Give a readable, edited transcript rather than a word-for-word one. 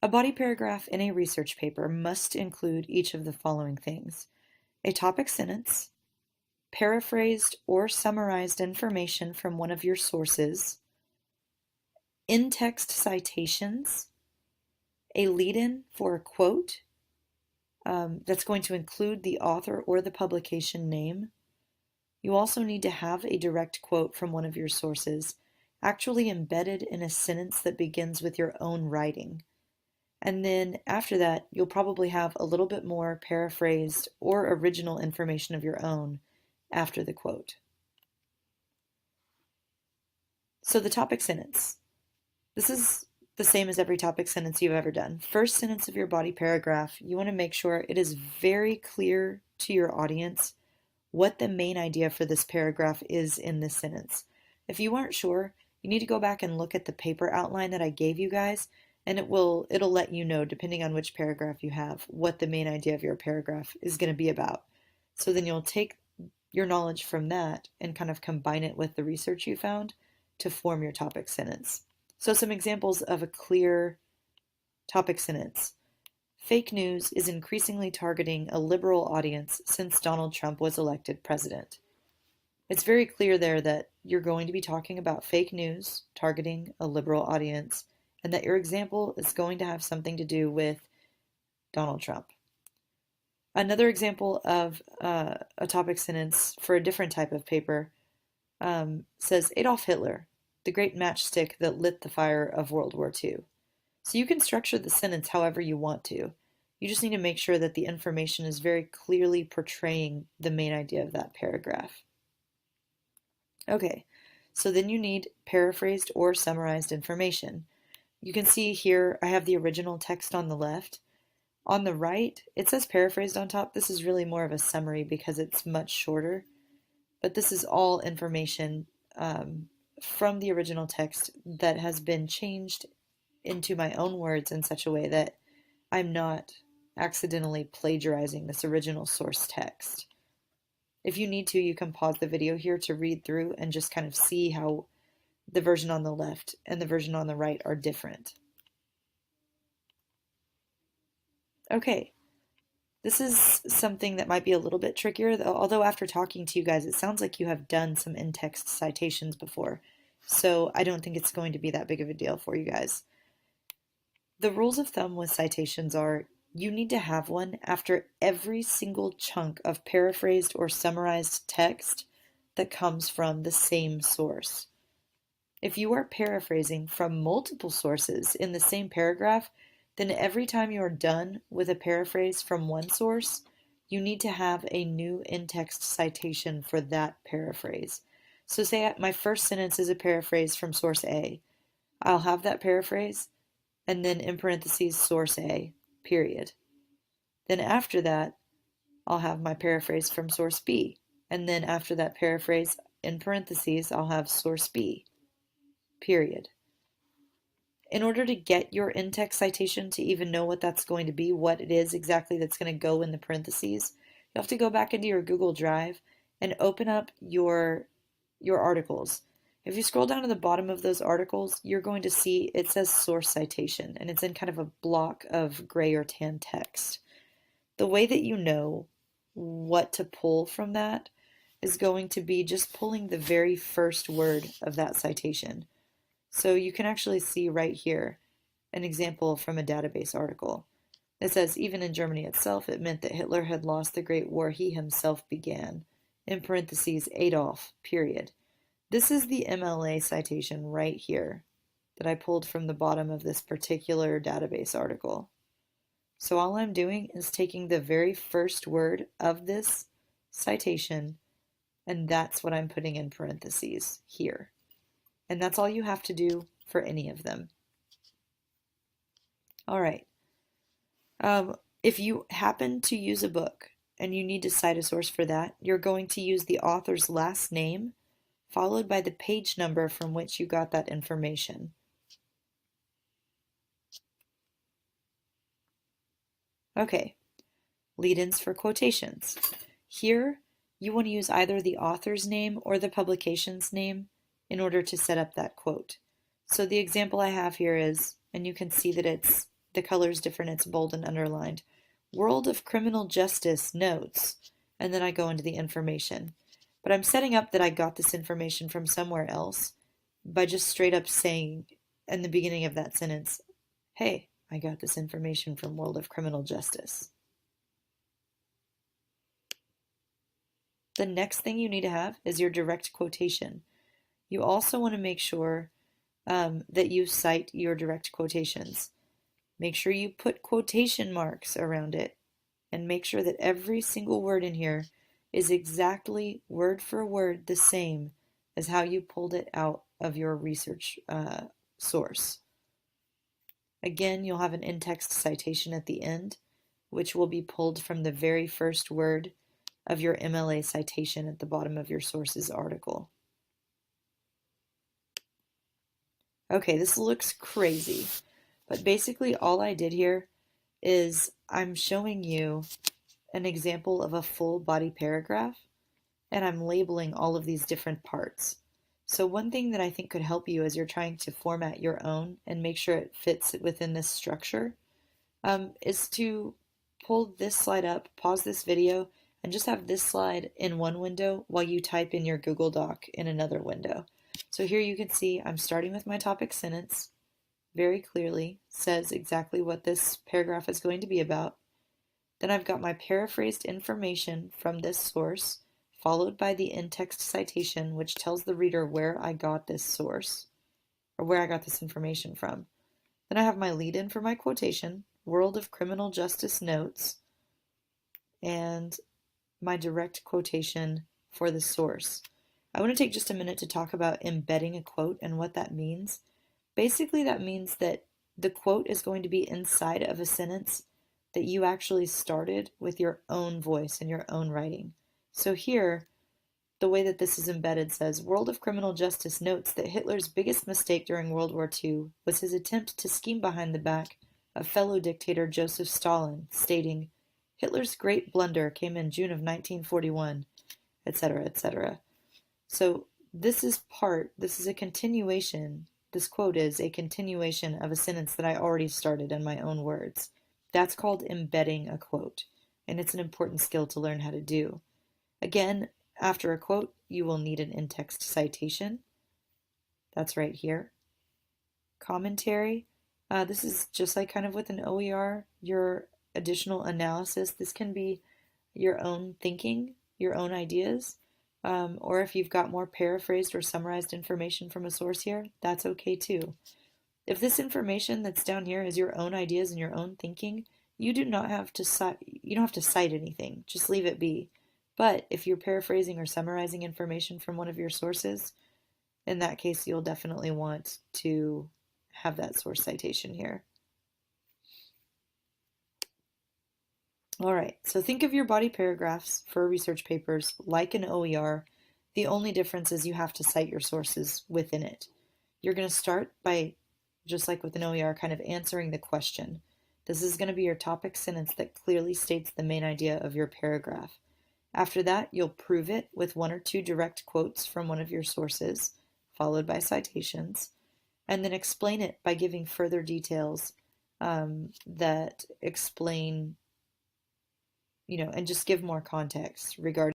A body paragraph in a research paper must include each of the following things: a topic sentence, paraphrased or summarized information from one of your sources, in-text citations, a lead-in for a quote that's going to include the author or the publication name. You also need to have a direct quote from one of your sources, actually embedded in a sentence that begins with your own writing. And then after that, you'll probably have a little bit more paraphrased or original information of your own after the quote. So the topic sentence. This is the same as every topic sentence you've ever done. First sentence of your body paragraph, you want to make sure it is very clear to your audience what the main idea for this paragraph is in this sentence. If you aren't sure, you need to go back and look at the paper outline that I gave you guys, and it'll let you know, depending on which paragraph you have, what the main idea of your paragraph is going to be about. So then you'll take your knowledge from that and kind of combine it with the research you found to form your topic sentence. So some examples of a clear topic sentence. Fake news is increasingly targeting a liberal audience since Donald Trump was elected president. It's very clear there that you're going to be talking about fake news targeting a liberal audience, and that your example is going to have something to do with Donald Trump. Another example of a topic sentence for a different type of paper says Adolf Hitler, the great matchstick that lit the fire of World War II. So you can structure the sentence however you want to. You just need to make sure that the information is very clearly portraying the main idea of that paragraph. Okay, so then you need paraphrased or summarized information. You can see here I have the original text on the left. On the right, it says paraphrased on top. This is really more of a summary because it's much shorter, but this is all information from the original text that has been changed into my own words in such a way that I'm not accidentally plagiarizing this original source text. If you need to, you can pause the video here to read through and just kind of see how the version on the left and the version on the right are different. Okay, this is something that might be a little bit trickier, although after talking to you guys, it sounds like you have done some in-text citations before, so I don't think it's going to be that big of a deal for you guys. The rules of thumb with citations are you need to have one after every single chunk of paraphrased or summarized text that comes from the same source. If you are paraphrasing from multiple sources in the same paragraph, then every time you are done with a paraphrase from one source, you need to have a new in-text citation for that paraphrase. So say my first sentence is a paraphrase from source A. I'll have that paraphrase, and then in parentheses, source A, period. Then after that, I'll have my paraphrase from source B. And then after that paraphrase, in parentheses, I'll have source B, period. In order to get your in-text citation to even know what that's going to be, what it is exactly that's going to go in the parentheses, you have to go back into your Google Drive and open up your articles. If you scroll down to the bottom of those articles, you're going to see it says source citation, and it's in kind of a block of gray or tan text. The way that you know what to pull from that is going to be just pulling the very first word of that citation. So you can actually see right here an example from a database article. It says, even in Germany itself, it meant that Hitler had lost the great war he himself began. In parentheses, Adolf, period. This is the MLA citation right here that I pulled from the bottom of this particular database article. So all I'm doing is taking the very first word of this citation, and that's what I'm putting in parentheses here. And that's all you have to do for any of them. All right. If you happen to use a book and you need to cite a source for that, you're going to use the author's last name followed by the page number from which you got that information. Okay, lead-ins for quotations. Here, you want to use either the author's name or the publication's name in order to set up that quote. So the example I have here is, and you can see that it's the color's different, it's bold and underlined. World of Criminal Justice notes, and then I go into the information. But I'm setting up that I got this information from somewhere else by just straight up saying in the beginning of that sentence, hey, I got this information from World of Criminal Justice. The next thing you need to have is your direct quotation. You also want to make sure that you cite your direct quotations. Make sure you put quotation marks around it, and make sure that every single word in here is exactly word for word the same as how you pulled it out of your research source. Again, you'll have an in-text citation at the end, which will be pulled from the very first word of your MLA citation at the bottom of your sources article. Okay, this looks crazy, but basically all I did here is I'm showing you an example of a full body paragraph, and I'm labeling all of these different parts. So one thing that I think could help you as you're trying to format your own and make sure it fits within this structure is to pull this slide up, pause this video, and just have this slide in one window while you type in your Google Doc in another window. So here you can see I'm starting with my topic sentence, very clearly says exactly what this paragraph is going to be about. Then I've got my paraphrased information from this source, followed by the in-text citation, which tells the reader where I got this source, or where I got this information from. Then I have my lead-in for my quotation, World of Criminal Justice notes, and my direct quotation for the source. I want to take just a minute to talk about embedding a quote and what that means. Basically, that means that the quote is going to be inside of a sentence that you actually started with your own voice and your own writing. So here, the way that this is embedded says, World of Criminal Justice notes that Hitler's biggest mistake during World War II was his attempt to scheme behind the back of fellow dictator Joseph Stalin, stating, Hitler's great blunder came in June of 1941, etc., etc. So this is a continuation, this quote is a continuation of a sentence that I already started in my own words. That's called embedding a quote, and it's an important skill to learn how to do. Again, after a quote, you will need an in-text citation. That's right here. Commentary. This is just like kind of with an OER, your additional analysis. This can be your own thinking, your own ideas, or if you've got more paraphrased or summarized information from a source here, that's okay too. If this information that's down here is your own ideas and your own thinking, you don't have to cite anything. Just leave it be. But if you're paraphrasing or summarizing information from one of your sources, in that case, you'll definitely want to have that source citation here. All right, so think of your body paragraphs for research papers like an OER. The only difference is you have to cite your sources within it. You're going to start by, just like with an OER, kind of answering the question. This is going to be your topic sentence that clearly states the main idea of your paragraph. After that, you'll prove it with one or two direct quotes from one of your sources, followed by citations, and then explain it by giving further details that explain, and just give more context regarding